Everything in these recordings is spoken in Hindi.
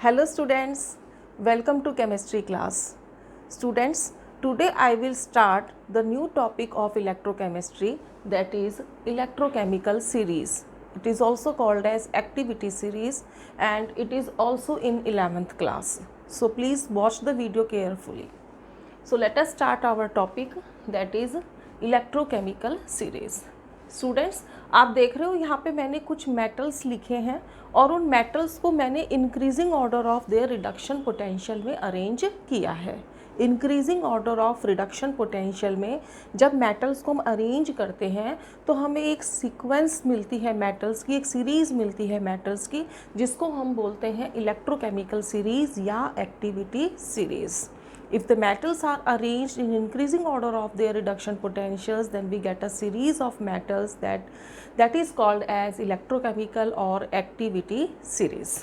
Hello students, welcome to chemistry class. Students, today I will start the new topic of electrochemistry, that is electrochemical series. It is also called as activity series and it is also in 11th class. So please watch the video carefully. So let us start our topic, that is electrochemical series. Students, आप देख रहे हो यहाँ पे मैंने कुछ मेटल्स लिखे हैं और उन मेटल्स को मैंने increasing order of their reduction potential में अरेंज किया है. Increasing order of reduction potential में जब मेटल्स को हम अरेंज करते हैं तो हमें एक सीक्वेंस मिलती है मेटल्स की, एक सीरीज़ मिलती है मेटल्स की, जिसको हम बोलते हैं इलेक्ट्रोकेमिकल सीरीज़ या activity series. If the metals are arranged in increasing order of their reduction potentials, then we get a series of metals that is called as electrochemical or activity series.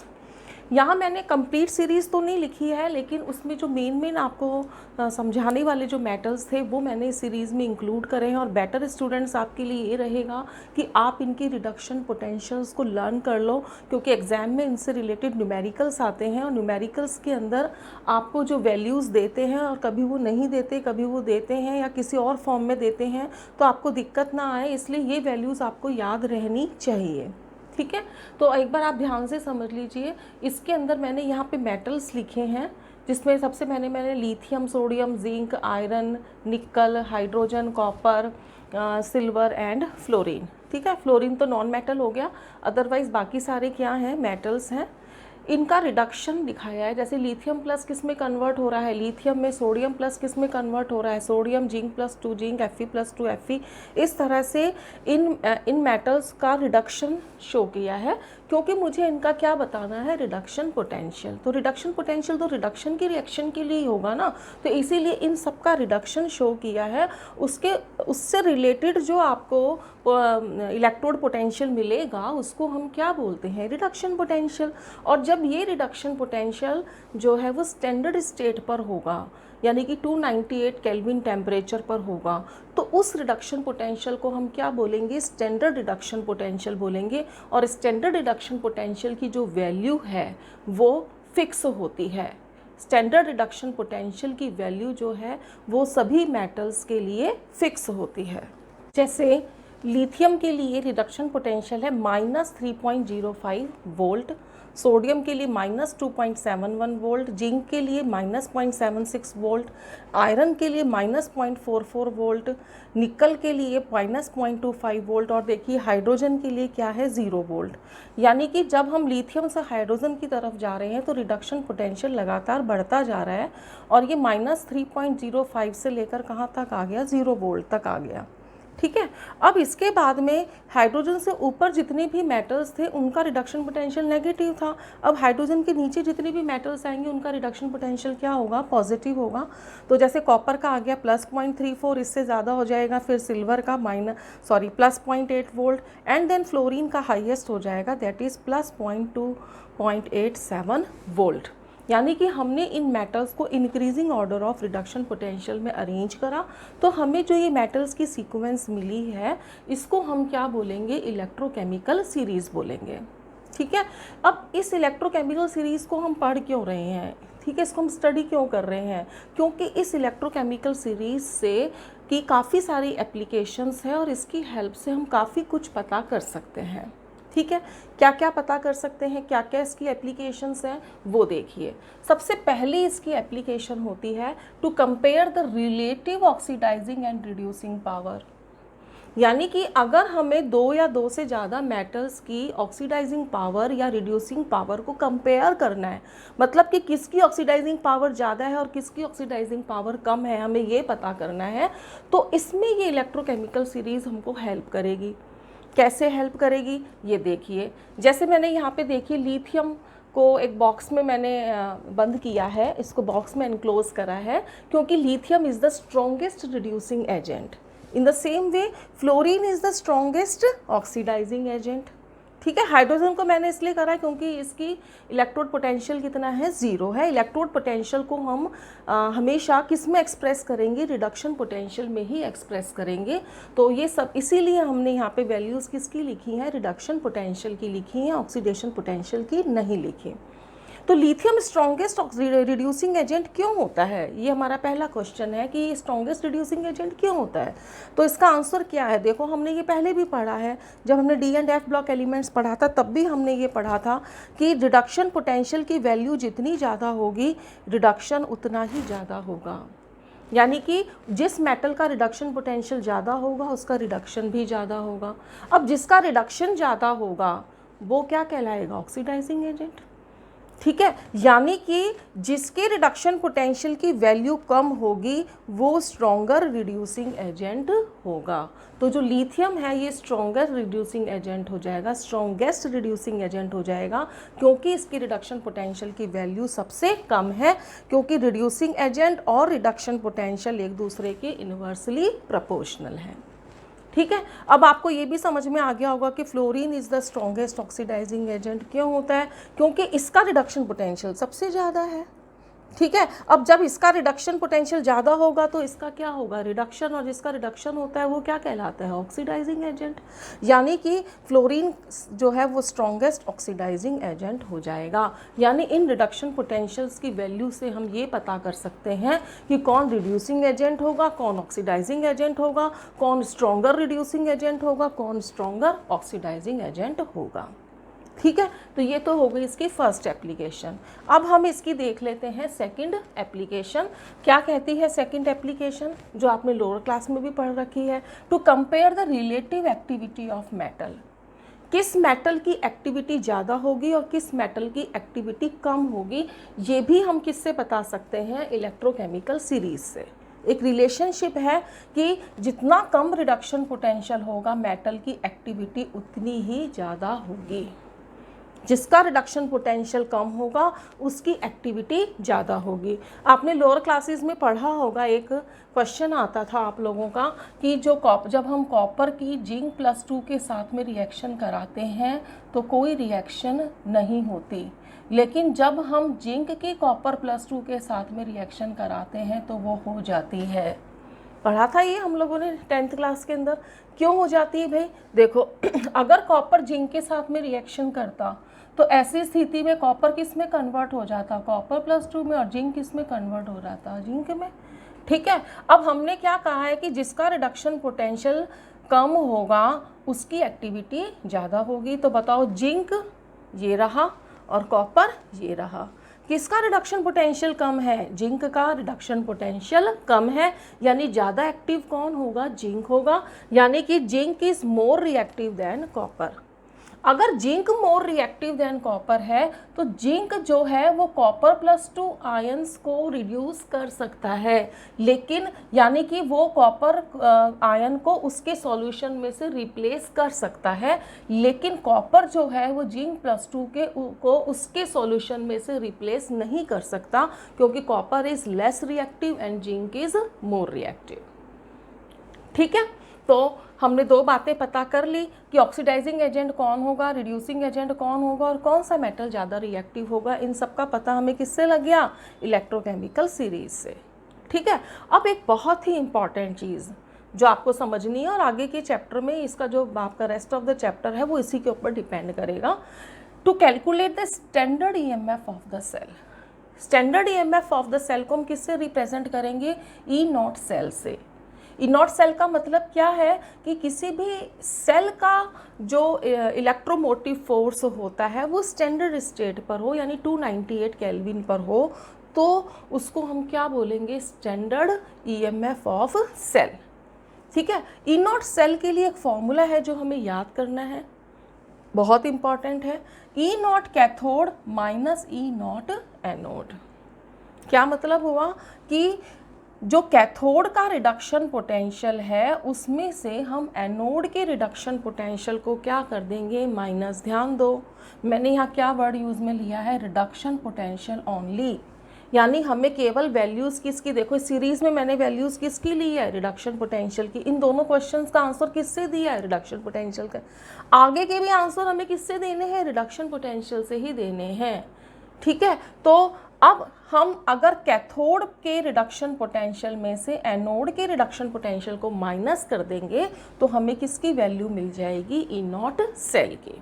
यहाँ मैंने कंप्लीट सीरीज़ तो नहीं लिखी है, लेकिन उसमें जो मेन आपको समझाने वाले जो मेटल्स थे वो मैंने इस सीरीज़ में इंक्लूड करे हैं. और बेटर स्टूडेंट्स आपके लिए ये रहेगा कि आप इनकी रिडक्शन पोटेंशियल्स को लर्न कर लो, क्योंकि एग्ज़ाम में इनसे रिलेटेड न्यूमेरिकल्स आते हैं और न्यूमेरिकल्स के अंदर आपको जो वैल्यूज़ देते हैं और कभी वो नहीं देते, कभी वो देते हैं या किसी और फॉर्म में देते हैं, तो आपको दिक्कत ना आए, इसलिए ये वैल्यूज़ आपको याद रहनी चाहिए. ठीक है, तो एक बार आप ध्यान से समझ लीजिए. इसके अंदर मैंने यहाँ पे मेटल्स लिखे हैं, जिसमें सबसे मैंने लिथियम, सोडियम, जिंक, आयरन, निकल, hydrogen, copper, silver and fluorine. ठीक है, फ्लोरीन तो नॉन मेटल हो गया, अदरवाइज बाकी सारे क्या हैं, मेटल्स हैं. इनका रिडक्शन दिखाया है, जैसे लिथियम प्लस किस में कन्वर्ट हो रहा है, लिथियम में. सोडियम प्लस किस में कन्वर्ट हो रहा है, sodium. Zinc plus two zinc, Fe+2Fe. इस तरह से इन मेटल्स का रिडक्शन शो किया है, क्योंकि मुझे इनका क्या बताना है, रिडक्शन पोटेंशियल. तो रिडक्शन पोटेंशियल तो रिडक्शन की रिएक्शन के लिए ही होगा ना, तो इसीलिए इन सब का रिडक्शन शो किया है. उससे रिलेटेड जो आपको इलेक्ट्रोड पोटेंशियल मिलेगा उसको हम क्या बोलते हैं, रिडक्शन पोटेंशियल. और जब ये रिडक्शन पोटेंशियल जो है वो स्टैंडर्ड स्टेट पर होगा, यानी कि 298 केल्विन टेम्परेचर पर होगा, तो उस रिडक्शन पोटेंशियल को हम क्या बोलेंगे, स्टैंडर्ड रिडक्शन पोटेंशियल बोलेंगे. और स्टैंडर्ड रिडक्शन पोटेंशियल की जो वैल्यू है वो फिक्स होती है. स्टैंडर्ड रिडक्शन पोटेंशियल की वैल्यू जो है वो सभी मेटल्स के लिए फिक्स होती है. जैसे लिथियम के लिए रिडक्शन पोटेंशियल है -3.05 वोल्ट, सोडियम के लिए -2.71 वोल्ट, जिंक के लिए -0.76 वोल्ट, आयरन के लिए -0.44 वोल्ट, निकल के लिए -0.25 वोल्ट, और देखिए हाइड्रोजन के लिए क्या है, 0 वोल्ट. यानी कि जब हम लिथियम से हाइड्रोजन की तरफ जा रहे हैं तो रिडक्शन पोटेंशियल लगातार बढ़ता जा रहा है, और ये -3.05 से लेकर कहाँ तक आ गया, 0 वोल्ट तक आ गया. ठीक है, अब इसके बाद में हाइड्रोजन से ऊपर जितने भी मेटल्स थे उनका रिडक्शन पोटेंशियल नेगेटिव था. अब हाइड्रोजन के नीचे जितने भी मेटल्स आएंगे उनका रिडक्शन पोटेंशियल क्या होगा, पॉजिटिव होगा. तो जैसे कॉपर का आ गया +0.34, इससे ज़्यादा हो जाएगा. फिर सिल्वर का +0.8 वोल्ट, एंड देन फ्लोरीन का हाईएस्ट हो जाएगा, दैट इज़ +2.87 वोल्ट. यानी कि हमने इन मेटल्स को increasing order of reduction potential में अरेंज करा, तो हमें जो ये मेटल्स की सीक्वेंस मिली है इसको हम क्या बोलेंगे, इलेक्ट्रोकेमिकल सीरीज़ बोलेंगे. ठीक है, अब इस इलेक्ट्रोकेमिकल सीरीज़ को हम पढ़ क्यों रहे हैं, ठीक है, इसको हम स्टडी क्यों कर रहे हैं, क्योंकि इस इलेक्ट्रोकेमिकल सीरीज़ से की काफ़ी सारी एप्लीकेशंस है और इसकी हेल्प से हम काफ़ी कुछ पता कर सकते हैं. ठीक है, क्या क्या पता कर सकते हैं, क्या क्या इसकी एप्लीकेशंस हैं वो देखिए. सबसे पहले इसकी एप्लीकेशन होती है to compare the relative oxidising and reducing power. यानी कि अगर हमें दो या दो से ज़्यादा मेटल्स की ऑक्सीडाइजिंग पावर या रिड्यूसिंग पावर को कंपेयर करना है, मतलब कि किसकी ऑक्सीडाइजिंग पावर ज़्यादा है और किसकी ऑक्सीडाइजिंग पावर कम है, हमें ये पता करना है, तो इसमें ये इलेक्ट्रोकेमिकल सीरीज़ हमको हेल्प करेगी. कैसे हेल्प करेगी ये देखिए. जैसे मैंने यहाँ पे देखिए लिथियम को एक बॉक्स में मैंने बंद किया है, इसको बॉक्स में एनक्लोज करा है, क्योंकि lithium is the strongest reducing agent. In the same way fluorine is the strongest oxidising agent. ठीक है, हाइड्रोजन को मैंने इसलिए करा है क्योंकि इसकी इलेक्ट्रोड पोटेंशियल कितना है, 0 है. इलेक्ट्रोड पोटेंशियल को हम हमेशा किस में एक्सप्रेस करेंगे, रिडक्शन पोटेंशियल में ही एक्सप्रेस करेंगे. तो ये सब इसीलिए हमने यहाँ पे वैल्यूज़ किसकी लिखी हैं, रिडक्शन पोटेंशियल की लिखी हैं, ऑक्सीडेशन पोटेंशियल की नहीं लिखी. तो लिथियम स्ट्रॉन्गेस्ट रिड्यूसिंग एजेंट क्यों होता है, ये हमारा पहला क्वेश्चन है कि स्ट्रॉन्गेस्ट रिड्यूसिंग एजेंट क्यों होता है। तो इसका आंसर क्या है, देखो हमने ये पहले भी पढ़ा है, जब हमने D and F block elements पढ़ा था तब भी हमने ये पढ़ा था कि रिडक्शन पोटेंशियल की वैल्यू जितनी ज़्यादा होगी रिडक्शन उतना ही ज़्यादा होगा। यानी कि जिस मेटल का रिडक्शन पोटेंशियल ज़्यादा होगा उसका रिडक्शन भी ज़्यादा होगा। अब जिसका रिडक्शन ज़्यादा होगा वो क्या कहलाएगा, ऑक्सीडाइजिंग एजेंट। ठीक है, यानी कि जिसके रिडक्शन पोटेंशियल की वैल्यू कम होगी वो स्ट्रॉन्गर रिड्यूसिंग एजेंट होगा। तो जो लिथियम है ये स्ट्रॉन्गर रिड्यूसिंग एजेंट हो जाएगा, स्ट्रॉन्गेस्ट रिड्यूसिंग एजेंट हो जाएगा, क्योंकि इसकी रिडक्शन पोटेंशियल की वैल्यू सबसे कम है, क्योंकि रिड्यूसिंग एजेंट और रिडक्शन पोटेंशियल एक दूसरे के इन्वर्सली प्रोपोर्शनल है। ठीक है, अब आपको ये भी समझ में आ गया होगा कि fluorine is the strongest oxidising agent क्यों होता है, क्योंकि इसका रिडक्शन पोटेंशियल सबसे ज़्यादा है। ठीक है, अब जब इसका रिडक्शन पोटेंशियल ज़्यादा होगा तो इसका क्या होगा, रिडक्शन, और जिसका रिडक्शन होता है वो क्या कहलाता है, ऑक्सीडाइजिंग एजेंट। यानी कि फ्लोरीन जो है वो स्ट्रॉन्गेस्ट ऑक्सीडाइजिंग एजेंट हो जाएगा। यानी इन रिडक्शन पोटेंशियल्स की वैल्यू से हम ये पता कर सकते हैं कि कौन रिड्यूसिंग एजेंट होगा, कौन ऑक्सीडाइजिंग एजेंट होगा, कौन स्ट्रॉन्गर रिड्यूसिंग एजेंट होगा, कौन स्ट्रॉन्गर ऑक्सीडाइजिंग एजेंट होगा। ठीक है, तो ये तो हो गई इसकी फर्स्ट एप्लीकेशन। अब हम इसकी देख लेते हैं सेकंड एप्लीकेशन। क्या कहती है सेकंड एप्लीकेशन, जो आपने लोअर क्लास में भी पढ़ रखी है, to compare the relative activity of metal. किस मेटल की एक्टिविटी ज़्यादा होगी और किस मेटल की एक्टिविटी कम होगी, ये भी हम किससे बता सकते हैं, इलेक्ट्रोकेमिकल सीरीज से। एक रिलेशनशिप है कि जितना कम रिडक्शन पोटेंशियल होगा मेटल की एक्टिविटी उतनी ही ज़्यादा होगी, जिसका रिडक्शन पोटेंशियल कम होगा उसकी एक्टिविटी ज़्यादा होगी। आपने लोअर क्लासेस में पढ़ा होगा, एक क्वेश्चन आता था आप लोगों का कि जब हम कॉपर की जिंक +2 के साथ में रिएक्शन कराते हैं तो कोई रिएक्शन नहीं होती, लेकिन जब हम जिंक की कॉपर +2 के साथ में रिएक्शन कराते हैं तो वो हो जाती है। पढ़ा था ये हम लोगों ने 10th क्लास के अंदर। क्यों हो जाती है भाई, देखो अगर कॉपर जिंक के साथ में रिएक्शन करता तो ऐसी स्थिति में कॉपर किस में कन्वर्ट हो जाता, कॉपर +2 में, और जिंक किस में कन्वर्ट हो जाता, जिंक में। ठीक है, अब हमने क्या कहा है कि जिसका रिडक्शन पोटेंशियल कम होगा उसकी एक्टिविटी ज़्यादा होगी। तो बताओ, जिंक ये रहा और कॉपर ये रहा, किसका रिडक्शन पोटेंशियल कम है, जिंक का रिडक्शन पोटेंशियल कम है, यानी ज़्यादा एक्टिव कौन होगा, जिंक होगा। यानी कि zinc is more reactive than copper. अगर zinc more reactive than copper है तो जिंक जो है वो कॉपर +2 आयंस को रिड्यूस कर सकता है, लेकिन यानी कि वो कॉपर आयन को उसके सॉल्यूशन में से रिप्लेस कर सकता है, लेकिन कॉपर जो है वो जिंक +2 को उसके सॉल्यूशन में से रिप्लेस नहीं कर सकता, क्योंकि copper is less reactive and zinc is more reactive. ठीक है, तो हमने दो बातें पता कर ली कि ऑक्सीडाइजिंग एजेंट कौन होगा, रिड्यूसिंग एजेंट कौन होगा और कौन सा मेटल ज़्यादा रिएक्टिव होगा। इन सब का पता हमें किससे लग गया, इलेक्ट्रोकेमिकल सीरीज से। ठीक है, अब एक बहुत ही इंपॉर्टेंट चीज़ जो आपको समझनी है और आगे के चैप्टर में इसका जो आपका रेस्ट ऑफ द चैप्टर है वो इसी के ऊपर डिपेंड करेगा। To calculate the standard EMF of the cell. Standard EMF of the cell को हम किससे रिप्रेजेंट करेंगे, E0 सेल से। E0 सेल का मतलब क्या है कि किसी भी सेल का जो इलेक्ट्रोमोटिव फोर्स होता है वो स्टैंडर्ड स्टेट पर हो, यानी 298 केल्विन पर हो, तो उसको हम क्या बोलेंगे, स्टैंडर्ड ईएमएफ ऑफ सेल। ठीक है, E0 सेल के लिए एक फॉर्मूला है जो हमें याद करना है, बहुत इंपॉर्टेंट है, E0 cathode minus E0 anode. क्या मतलब हुआ कि जो कैथोड का रिडक्शन पोटेंशियल है उसमें से हम एनोड के रिडक्शन पोटेंशियल को क्या कर देंगे, माइनस। ध्यान दो, मैंने यहाँ क्या वर्ड यूज़ में लिया है, रिडक्शन पोटेंशियल ओनली, यानी हमें केवल वैल्यूज़ किसकी, देखो सीरीज़ में मैंने वैल्यूज़ किसकी ली है, रिडक्शन पोटेंशियल की। इन दोनों क्वेश्चंस का आंसर किससे दिया है, रिडक्शन पोटेंशियल का। आगे के भी आंसर हमें किससे देने हैं, रिडक्शन पोटेंशियल से ही देने हैं। ठीक है, तो अब हम अगर कैथोड के रिडक्शन पोटेंशियल में से एनोड के रिडक्शन पोटेंशियल को माइनस कर देंगे तो हमें किसकी वैल्यू मिल जाएगी, E0 सेल की।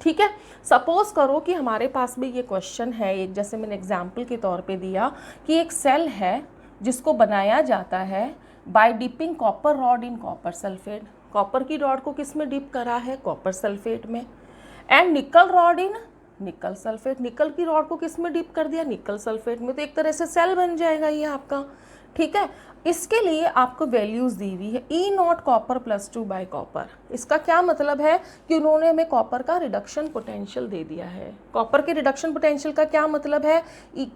ठीक है। सपोज करो कि हमारे पास भी ये क्वेश्चन है, एक जैसे मैंने एग्जाम्पल के तौर पे दिया कि एक सेल है जिसको बनाया जाता है by dipping copper rod in copper sulphate. Copper की रॉड को किस में डिप करा है? कॉपर सल्फेट में। And nickel rod in nickel sulphate, निकल की रॉड को किस में डिप कर दिया? निकल सल्फेट में। तो एक तरह से सेल बन जाएगा ये आपका। ठीक है, इसके लिए आपको वैल्यूज़ दी हुई है E naught copper plus 2 by copper. इसका क्या मतलब है कि उन्होंने हमें कॉपर का रिडक्शन पोटेंशियल दे दिया है। कॉपर के रिडक्शन पोटेंशियल का क्या मतलब है?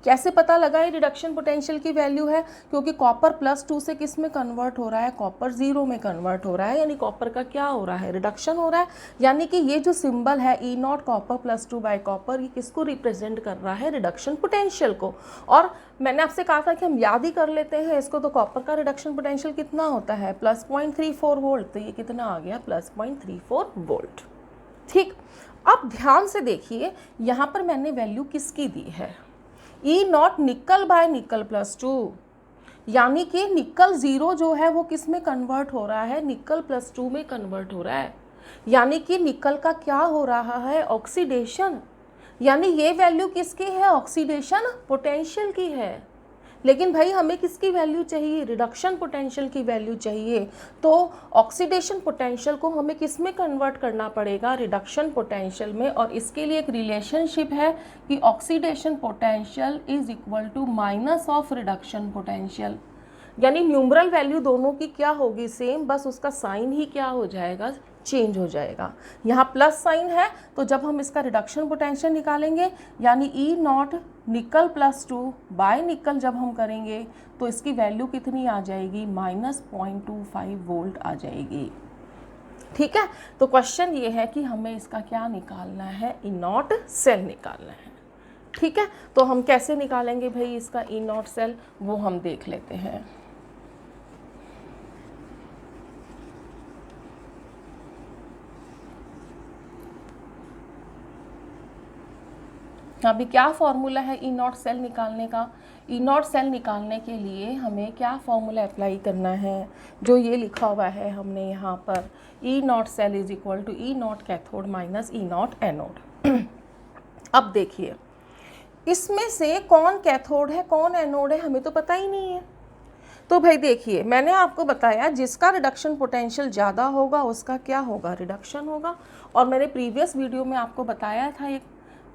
कैसे पता लगा ये रिडक्शन पोटेंशियल की वैल्यू है? क्योंकि कॉपर प्लस 2 से किस में कन्वर्ट हो रहा है? कॉपर 0 में कन्वर्ट हो रहा है, यानी कॉपर का क्या हो रहा है? रिडक्शन हो रहा है। यानी कि ये जो सिंबल है E naught copper plus 2 by copper, ये किसको रिप्रेजेंट कर रहा है? रिडक्शन पोटेंशियल को। और मैंने आपसे कहा था कि हम याद ही कर लेते हैं इसको। तो कॉपर का रिडक्शन पोटेंशियल कितना होता है? Plus 0.34 volt. तो ये कितना आ गया? Plus 0.34 volt. ठीक, अब ध्यान से देखिए, यहाँ पर मैंने वैल्यू किसकी दी है? ई नॉट निकल बाय निकल प्लस 2, यानी कि निकल 0 जो है वो किस में कन्वर्ट हो रहा है? निकल प्लस 2 में कन्वर्ट हो रहा है। यानी कि निकल का क्या हो रहा है? ऑक्सीडेशन। यानी ये वैल्यू किसकी है? ऑक्सीडेशन पोटेंशियल की है। लेकिन भाई हमें किसकी वैल्यू चाहिए? रिडक्शन पोटेंशियल की वैल्यू चाहिए। तो ऑक्सीडेशन पोटेंशियल को हमें किस में कन्वर्ट करना पड़ेगा? रिडक्शन पोटेंशियल में। और इसके लिए एक रिलेशनशिप है कि oxidation potential is equal to minus of reduction potential. यानी न्यूमरल वैल्यू दोनों की क्या होगी? सेम, बस उसका साइन ही क्या हो जाएगा? चेंज हो जाएगा। यहाँ प्लस साइन है, तो जब हम इसका रिडक्शन पोटेंशियल निकालेंगे, यानी ई नॉट निकल प्लस 2 बाय निकल जब हम करेंगे, तो इसकी वैल्यू कितनी आ जाएगी? माइनस 0.25 वोल्ट आ जाएगी। ठीक है, तो क्वेश्चन ये है कि हमें इसका क्या निकालना है? ई नॉट सेल निकालना है। ठीक है, तो हम कैसे निकालेंगे भाई इसका ई नॉट सेल, वो हम देख लेते हैं। अभी क्या फॉर्मूला है ई नॉट सेल निकालने का? ई नॉट सेल निकालने के लिए हमें क्या फॉर्मूला अप्लाई करना है? जो ये लिखा हुआ है हमने यहाँ पर, E naught cell is equal to E naught cathode minus E naught anode. अब देखिए, इसमें से कौन कैथोड है कौन एनोड है हमें तो पता ही नहीं है। तो भाई देखिए, मैंने आपको बताया जिसका रिडक्शन पोटेंशियल ज़्यादा होगा उसका क्या होगा? रिडक्शन होगा। और मैंने प्रीवियस वीडियो में आपको बताया था, एक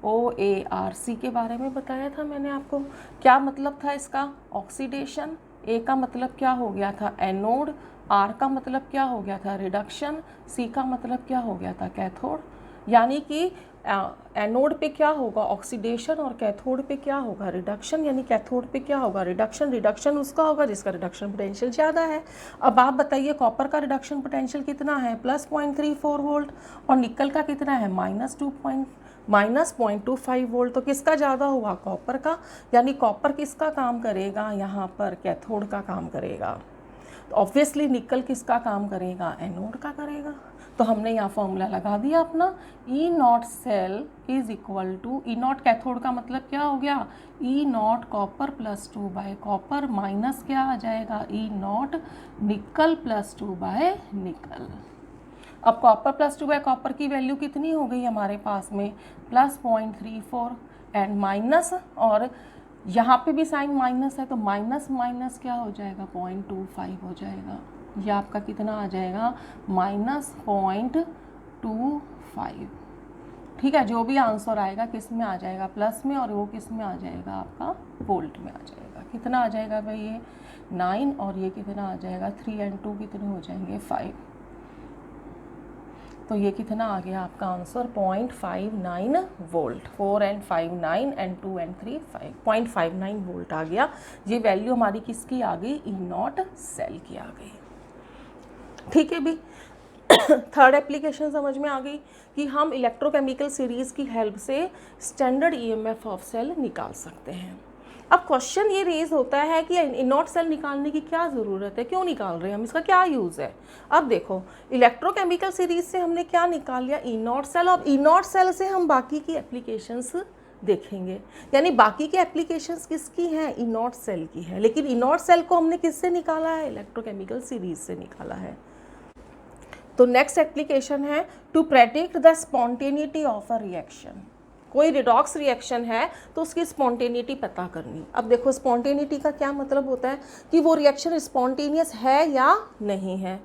OARC के बारे में बताया था मैंने आपको। क्या मतलब था इसका? ऑक्सीडेशन। ए का मतलब क्या हो गया था? एनोड। आर का मतलब क्या हो गया था? रिडक्शन। सी का मतलब क्या हो गया था? कैथोड। यानी कि एनोड पे क्या होगा? ऑक्सीडेशन, और कैथोड पे क्या होगा? रिडक्शन। यानी कैथोड पे क्या होगा? रिडक्शन। रिडक्शन उसका होगा जिसका रिडक्शन पोटेंशियल ज़्यादा है। अब आप बताइए, कॉपर का रिडक्शन पोटेंशियल कितना है? Plus 0.34 volt. और निकल का कितना है? Minus 0.25 volt. तो किसका ज़्यादा हुआ? कॉपर का। यानी कॉपर किसका काम करेगा? यहाँ पर कैथोड का काम करेगा। तो ऑब्वियसली निकल किसका काम करेगा? एनोड का करेगा। तो हमने यहाँ फॉर्मूला लगा दिया अपना, E naught cell is equal to, E naught cathode का मतलब क्या हो गया? E naught copper plus 2 by copper minus क्या आ जाएगा? E naught nickel plus 2 by nickel. अब कॉपर प्लस 2 बाय कॉपर की वैल्यू कितनी हो गई हमारे पास में? प्लस 0.34 एंड माइनस, और यहाँ पे भी साइन माइनस है, तो माइनस माइनस क्या हो जाएगा? 0.25 हो जाएगा। ये आपका कितना आ जाएगा? माइनस 0.25। ठीक है, जो भी आंसर आएगा किस में आ जाएगा? प्लस में, और वो किस में आ जाएगा? आपका वोल्ट में आ जाएगा। कितना आ जाएगा भाई? ये 9, और ये कितना आ जाएगा? 3 और 2 कितने हो जाएंगे? 5। तो ये कितना आ गया आपका आंसर? 0.59 वोल्ट। 4 और 5 9 एंड 2 और 3 5, 0.59 वोल्ट आ गया। ये वैल्यू हमारी किसकी आ गई? ई नॉट सेल की आ गई। ठीक है भी। थर्ड एप्लीकेशन समझ में आ गई कि हम इलेक्ट्रोकेमिकल सीरीज़ की हेल्प से स्टैंडर्ड ईएमएफ ऑफ सेल निकाल सकते हैं। अब क्वेश्चन ये रेज होता है कि इनॉट सेल निकालने की क्या ज़रूरत है, क्यों निकाल रहे हैं हम, इसका क्या यूज़ है। अब देखो, इलेक्ट्रोकेमिकल सीरीज से हमने क्या निकाल लिया? इनॉट सेल। अब इनॉट सेल से हम बाकी की एप्लीकेशंस देखेंगे, यानी बाकी की एप्लीकेशंस किसकी हैं? इनॉट सेल की है। लेकिन इनॉट सेल को हमने किससे निकाला है? इलेक्ट्रोकेमिकल सीरीज से निकाला है। तो नेक्स्ट एप्लीकेशन है to predict the spontaneity of a reaction. कोई रिडॉक्स रिएक्शन है तो उसकी स्पॉन्टेनिटी पता करनी। अब देखो स्पॉन्टेनिटी का क्या मतलब होता है कि वो रिएक्शन स्पॉन्टेनियस है या नहीं है।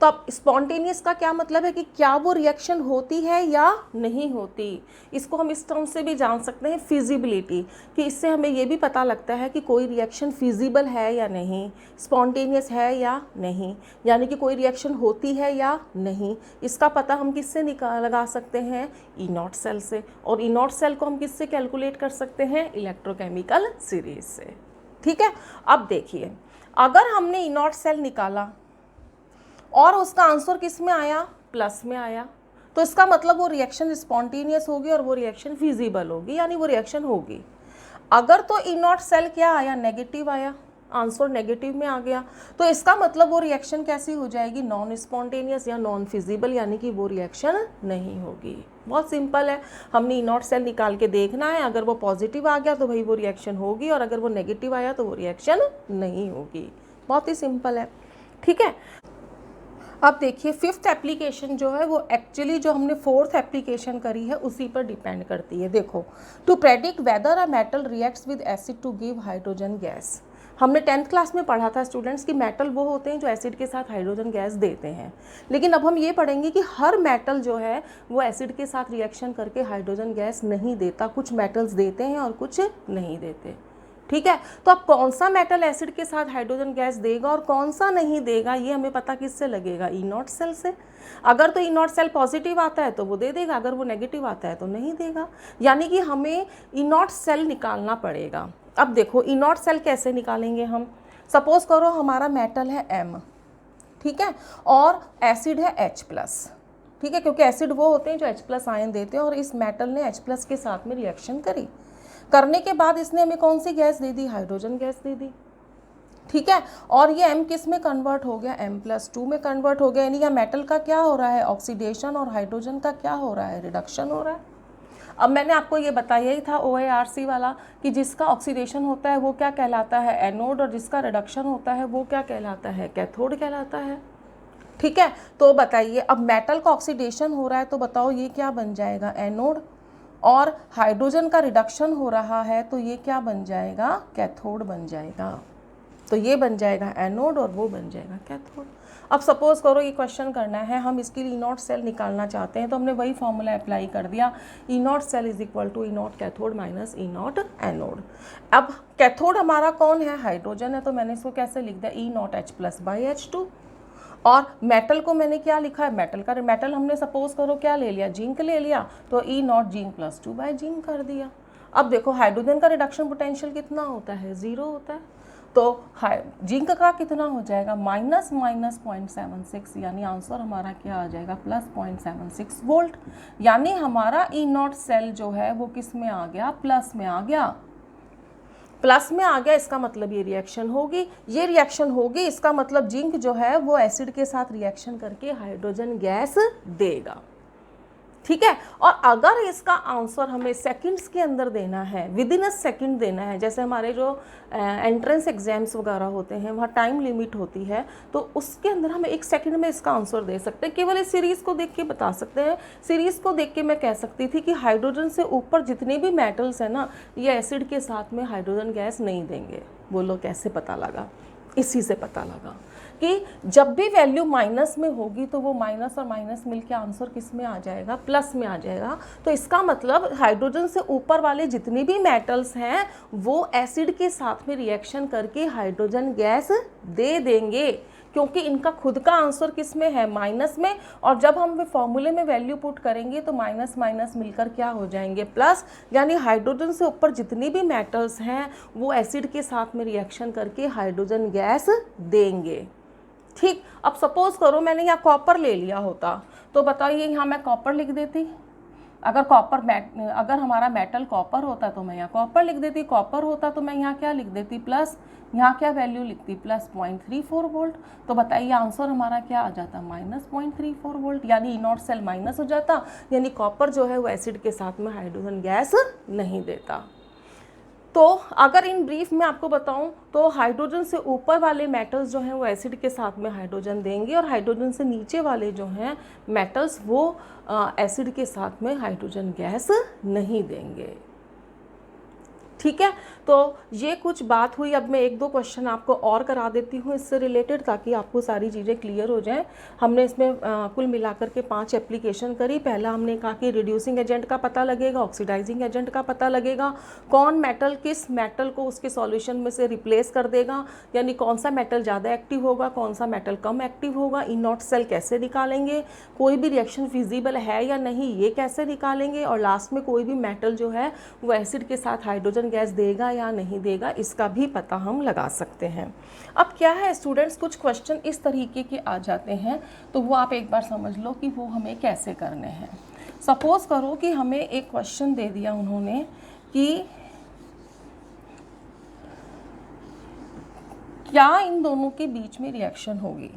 तो अब स्पॉन्टेनियस का क्या मतलब है कि क्या वो रिएक्शन होती है या नहीं होती। इसको हम इस टर्म से भी जान सकते हैं फिजिबिलिटी, कि इससे हमें ये भी पता लगता है कि कोई रिएक्शन फिजिबल है या नहीं, स्पॉन्टेनियस है या नहीं, यानी कि कोई रिएक्शन होती है या नहीं। इसका पता हम किससे लगा सकते हैं, ई नॉट सेल से। और ई नॉट सेल को हम किससे कैलकुलेट कर सकते हैं, इलेक्ट्रोकेमिकल सीरीज से। ठीक है, अब देखिए अगर हमने ई नॉट सेल निकाला और उसका आंसर किस में आया, प्लस में आया, तो इसका मतलब वो रिएक्शन स्पॉन्टेनियस होगी और वो रिएक्शन फिजिबल होगी, यानी वो रिएक्शन होगी। अगर तो ई नॉट सेल क्या आया, नेगेटिव आया, आंसर नेगेटिव में आ गया, तो इसका मतलब वो रिएक्शन कैसी हो जाएगी, नॉन स्पॉन्टेनियस या नॉन फिजिबल, यानी कि वो रिएक्शन नहीं होगी। बहुत सिंपल है, हमने ई नॉट सेल निकाल के देखना है। अगर वो पॉजिटिव आ गया तो भाई वो रिएक्शन होगी, और अगर वो नेगेटिव आया तो वो रिएक्शन नहीं होगी। बहुत ही सिंपल है। ठीक है, अब देखिए फिफ्थ एप्लीकेशन जो है वो एक्चुअली जो हमने फोर्थ एप्लीकेशन करी है उसी पर डिपेंड करती है। देखो, to predict whether a metal reacts with acid to give hydrogen gas. हमने 10th क्लास में पढ़ा था स्टूडेंट्स कि मेटल वो होते हैं जो एसिड के साथ हाइड्रोजन गैस देते हैं, लेकिन अब हम ये पढ़ेंगे कि हर मेटल जो है वो एसिड के साथ रिएक्शन करके हाइड्रोजन गैस नहीं देता। कुछ मेटल्स देते हैं और कुछ नहीं देते। ठीक है, तो अब कौन सा मेटल एसिड के साथ हाइड्रोजन गैस देगा और कौन सा नहीं देगा, ये हमें पता किससे लगेगा, ई नॉट सेल से। अगर तो ई नॉट सेल पॉजिटिव आता है तो वो दे देगा, अगर वो नेगेटिव आता है तो नहीं देगा, यानी कि हमें ई नॉट सेल निकालना पड़ेगा। अब देखो ई नॉट सेल कैसे निकालेंगे हम। सपोज करो हमारा मेटल है एम, ठीक है, और एसिड है H प्लस। ठीक है, क्योंकि एसिड वो होते हैं जो H प्लस आयन देते हैं, और इस मेटल ने H प्लस के साथ में रिएक्शन करी। करने के बाद इसने हमें कौन सी गैस दे दी, हाइड्रोजन गैस दे दी। ठीक है, और ये M किस में कन्वर्ट हो गया, M+2 में कन्वर्ट हो गया, यानी यह मेटल का क्या हो रहा है, ऑक्सीडेशन, और हाइड्रोजन का क्या हो रहा है, रिडक्शन हो रहा है। अब मैंने आपको ये बताया ही था OARC वाला कि जिसका ऑक्सीडेशन होता है वो क्या कहलाता है, एनोड, और जिसका रिडक्शन होता है वो क्या कहलाता है, कैथोड कहलाता है। ठीक है, तो बताइए अब मेटल का ऑक्सीडेशन हो रहा है तो बताओ ये क्या बन जाएगा, एनोड, और हाइड्रोजन का रिडक्शन हो रहा है तो ये क्या बन जाएगा, कैथोड बन जाएगा। तो ये बन जाएगा एनोड और वो बन जाएगा कैथोड। अब सपोज करो ये क्वेश्चन करना है, हम इसके लिए ई नॉट सेल निकालना चाहते हैं, तो हमने वही फॉर्मूला अप्लाई कर दिया, E naught cell is equal to E naught cathode minus E naught anode. अब कैथोड हमारा कौन है, हाइड्रोजन है, तो मैंने इसको कैसे लिख दिया, E naught H plus by H2। और मेटल को मैंने क्या लिखा है, मेटल हमने सपोज करो क्या ले लिया, जिंक ले लिया, तो E naught zinc plus 2 by zinc कर दिया। अब देखो हाइड्रोजन का रिडक्शन पोटेंशियल कितना होता है, 0 होता है, तो जिंक का कितना हो जाएगा, माइनस 0.76, यानी आंसर हमारा क्या आ जाएगा, प्लस 0.76 वोल्ट। यानी हमारा ई नॉट सेल जो है वो किस में आ गया, प्लस में आ गया। प्लस में आ गया, इसका मतलब ये रिएक्शन होगी, ये रिएक्शन होगी, इसका मतलब जिंक जो है वो एसिड के साथ रिएक्शन करके हाइड्रोजन गैस देगा। ठीक है, और अगर इसका आंसर हमें सेकंड्स के अंदर देना है, विद इन अ सेकंड देना है, जैसे हमारे जो एंट्रेंस एग्जाम्स वगैरह होते हैं वहाँ टाइम लिमिट होती है, तो उसके अंदर हम 1 सेकंड में इसका आंसर दे सकते हैं। केवल इस सीरीज़ को देख के बता सकते हैं। सीरीज़ को देख के मैं कह सकती थी कि हाइड्रोजन से ऊपर जितने भी मेटल्स हैं ना, ये एसिड के साथ में हाइड्रोजन गैस नहीं देंगे। बोलो कैसे पता लगा, इसी से पता लगा कि जब भी वैल्यू माइनस में होगी तो वो माइनस और माइनस मिलके आंसर किस में आ जाएगा, प्लस में आ जाएगा। तो इसका मतलब हाइड्रोजन से ऊपर वाले जितने भी मेटल्स हैं वो एसिड के साथ में रिएक्शन करके हाइड्रोजन गैस दे देंगे, क्योंकि इनका खुद का आंसर किस में है, माइनस में। और जब हम फॉर्मूले में वैल्यू पुट करेंगे तो माइनस माइनस मिलकर क्या हो जाएंगे, प्लस। यानी हाइड्रोजन से ऊपर जितनी भी मेटल्स हैं वो एसिड के साथ में रिएक्शन करके हाइड्रोजन गैस देंगे। ठीक, अब सपोज करो मैंने यहाँ कॉपर ले लिया होता, तो बताइए यहाँ मैं कॉपर लिख देती। अगर हमारा मेटल कॉपर होता तो मैं यहाँ कॉपर लिख देती, कॉपर होता तो मैं यहाँ क्या लिख देती, प्लस। यहाँ क्या वैल्यू लिखती, प्लस 0.34 वोल्ट। तो बताइए आंसर हमारा क्या आ जाता, माइनस 0.34 वोल्ट, यानी ई नॉट सेल माइनस हो जाता, यानी कॉपर जो है वो एसिड के साथ में हाइड्रोजन गैस नहीं देता। तो अगर इन ब्रीफ में आपको बताऊं तो हाइड्रोजन से ऊपर वाले मेटल्स जो हैं वो एसिड के साथ में हाइड्रोजन देंगे, और हाइड्रोजन से नीचे वाले जो हैं मेटल्स वो एसिड के साथ में हाइड्रोजन गैस नहीं देंगे। ठीक है, तो ये कुछ बात हुई। अब मैं एक दो क्वेश्चन आपको और करा देती हूँ इससे रिलेटेड, ताकि आपको सारी चीज़ें क्लियर हो जाएं। हमने इसमें कुल मिलाकर के 5 एप्लीकेशन करी। पहला हमने कहा कि रिड्यूसिंग एजेंट का पता लगेगा, ऑक्सीडाइजिंग एजेंट का पता लगेगा, कौन मेटल किस मेटल को उसके सॉल्यूशन में से रिप्लेस कर देगा, यानी कौन सा मेटल ज़्यादा एक्टिव होगा, कौन सा मेटल कम एक्टिव होगा, इनॉट सेल कैसे निकालेंगे, कोई भी रिएक्शन फिजिबल है या नहीं ये कैसे निकालेंगे, और लास्ट में कोई भी मेटल जो है वो एसिड के साथ हाइड्रोजन गैस देगा या नहीं देगा इसका भी पता हम लगा सकते हैं। अब क्या है स्टूडेंट्स, कुछ क्वेश्चन इस तरीके के आ जाते हैं, तो वो आप एक बार समझ लो कि वो हमें कैसे करने हैं। सपोज करो कि हमें एक क्वेश्चन दे दिया उन्होंने कि क्या इन दोनों के बीच में रिएक्शन होगी।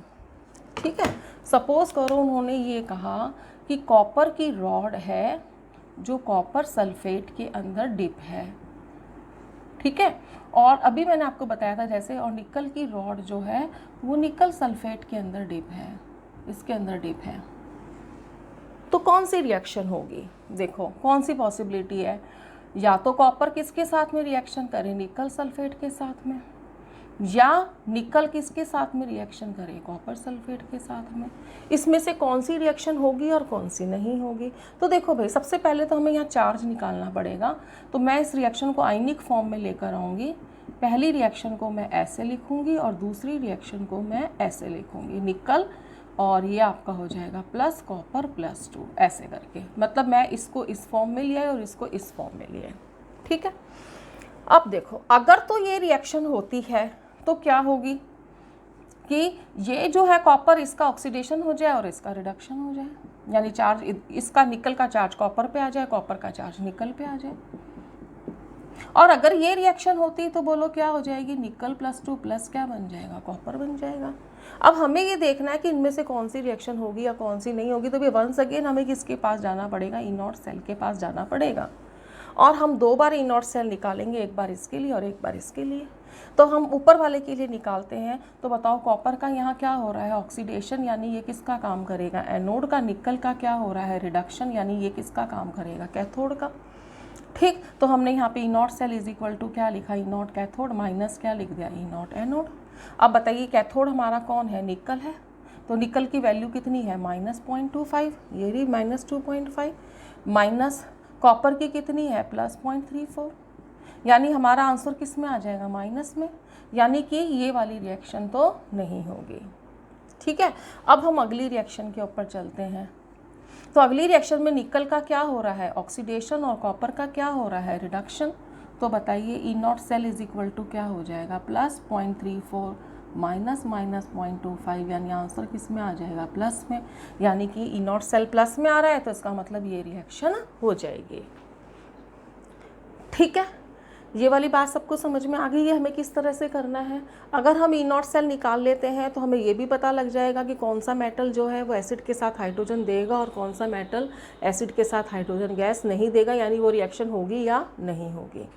ठीक है, सपोज करो उन्होंने ये कहा कि कॉपर की रॉड है जो कॉपर सल्फेट के अंदर डिप है। ठीक है, और अभी मैंने आपको बताया था जैसे, और निकल की रॉड जो है वो निकल सल्फेट के अंदर डिप है, इसके अंदर डिप है। तो कौन सी रिएक्शन होगी, देखो कौन सी पॉसिबिलिटी है, या तो कॉपर किसके साथ में रिएक्शन करे, निकल सल्फेट के साथ में, या निकल किसके साथ में रिएक्शन करे, कॉपर सल्फेट के साथ में। इसमें से कौन सी रिएक्शन होगी और कौन सी नहीं होगी। तो देखो भाई, सबसे पहले तो हमें यहाँ चार्ज निकालना पड़ेगा। तो मैं इस रिएक्शन को आयनिक फॉर्म में लेकर आऊँगी। पहली रिएक्शन को मैं ऐसे लिखूँगी और दूसरी रिएक्शन को मैं ऐसे लिखूँगी, निकल और ये आपका हो जाएगा प्लस कॉपर प्लस 2, ऐसे करके। मतलब मैं इसको इस फॉर्म में लिया और इसको इस फॉर्म में लिया। ठीक है, अब देखो अगर तो ये रिएक्शन होती है तो क्या होगी कि ये जो है कॉपर, इसका ऑक्सीडेशन हो जाए और इसका रिडक्शन हो जाए, यानी चार्ज इसका निकल का चार्ज कॉपर पे आ जाए, कॉपर का चार्ज निकल पे आ जाए। और अगर ये रिएक्शन होती तो बोलो क्या हो जाएगी, निकल प्लस 2 प्लस क्या बन जाएगा, कॉपर बन जाएगा। अब हमें ये देखना है कि इनमें से कौन सी रिएक्शन होगी या कौन सी नहीं होगी। तो भी वंस अगेन हमें किसके पास जाना पड़ेगा, इनॉट सेल के पास जाना पड़ेगा, और हम 2 बार इनॉट सेल निकालेंगे, एक बार इसके लिए और एक बार इसके लिए। तो हम ऊपर वाले के लिए निकालते हैं। तो बताओ कॉपर का यहाँ क्या हो रहा है, ऑक्सीडेशन, यानी ये किसका काम करेगा, एनोड का। निकल का क्या हो रहा है, रिडक्शन, यानी ये किसका काम करेगा, कैथोड का। ठीक, तो हमने यहाँ पे इनॉट सेल इज इक्वल टू क्या लिखा, इनॉट कैथोड माइनस क्या लिख दिया, इनॉट एनोड। अब बताइए कैथोड हमारा कौन है, निकल है। तो निकल की वैल्यू कितनी है, -0.25, ये भी -2.5, माइनस कॉपर की कितनी है, +0.34, यानी हमारा आंसर किस में आ जाएगा, माइनस में, यानी कि ये वाली रिएक्शन तो नहीं होगी। ठीक है, अब हम अगली रिएक्शन के ऊपर चलते हैं। तो अगली रिएक्शन में निकल का क्या हो रहा है, ऑक्सीडेशन, और कॉपर का क्या हो रहा है, रिडक्शन। तो बताइए इनॉट सेल इज इक्वल टू क्या हो जाएगा, +0.34 माइनस -0.25, यानी आंसर किस में आ जाएगा, प्लस में, यानी कि इनॉट सेल प्लस में आ रहा है तो इसका मतलब ये रिएक्शन हो जाएगी। ठीक है, ये वाली बात सबको समझ में आ गई है हमें किस तरह से करना है। अगर हम इनॉट सेल निकाल लेते हैं तो हमें ये भी पता लग जाएगा कि कौन सा मेटल जो है वो एसिड के साथ हाइड्रोजन देगा और कौन सा मेटल एसिड के साथ हाइड्रोजन गैस नहीं देगा, यानी वो रिएक्शन होगी या नहीं होगी।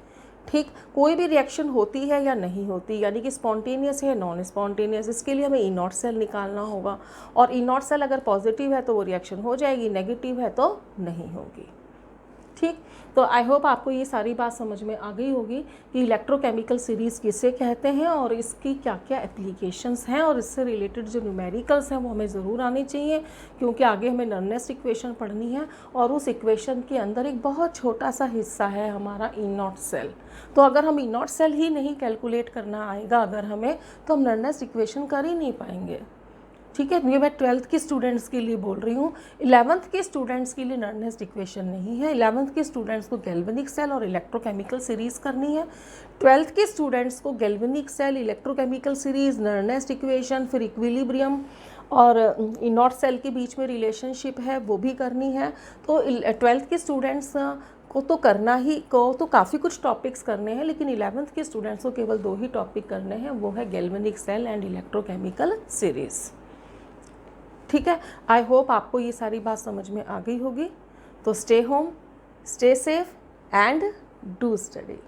ठीक, कोई भी रिएक्शन होती है या नहीं होती, यानी कि स्पॉन्टेनियस है, नॉन स्पॉन्टेनियस, इसके लिए हमें इनॉट सेल निकालना होगा। और इनॉट सेल अगर पॉजिटिव है तो वो रिएक्शन हो जाएगी, नेगेटिव है तो नहीं होगी। ठीक, तो आई होप आपको ये सारी बात समझ में आ गई होगी कि इलेक्ट्रोकेमिकल सीरीज़ किसे कहते हैं और इसकी क्या क्या एप्लीकेशंस हैं, और इससे रिलेटेड जो न्यूमेरिकल्स हैं वो हमें ज़रूर आने चाहिए, क्योंकि आगे हमें नर्नेस्ट इक्वेशन पढ़नी है और उस इक्वेशन के अंदर एक बहुत छोटा सा हिस्सा है हमारा इनॉट सेल। तो अगर हम इनॉट सेल ही नहीं कैलकुलेट करना आएगा अगर हमें, तो हम नर्नेस्ट इक्वेशन कर ही नहीं पाएंगे। ठीक है, ये मैं 12th के स्टूडेंट्स के लिए बोल रही हूँ। 11th के स्टूडेंट्स के लिए नर्नेस्ट इक्वेशन नहीं है। 11th के स्टूडेंट्स को गैल्वेनिक सेल और इलेक्ट्रोकेमिकल सीरीज़ करनी है। 12th के स्टूडेंट्स को galvanic cell, electrochemical series, Nernst equation, फिर इक्विलिब्रियम और इनॉट सेल के बीच में रिलेशनशिप है वो भी करनी है। तो 12th के स्टूडेंट्स को तो करना ही तो काफ़ी कुछ टॉपिक्स करने हैं, लेकिन 11th के स्टूडेंट्स को केवल 2 ही टॉपिक करने हैं, वो है galvanic cell and electrochemical series. ठीक है, आई होप आपको ये सारी बात समझ में आ गई होगी। तो stay home, stay safe and do study.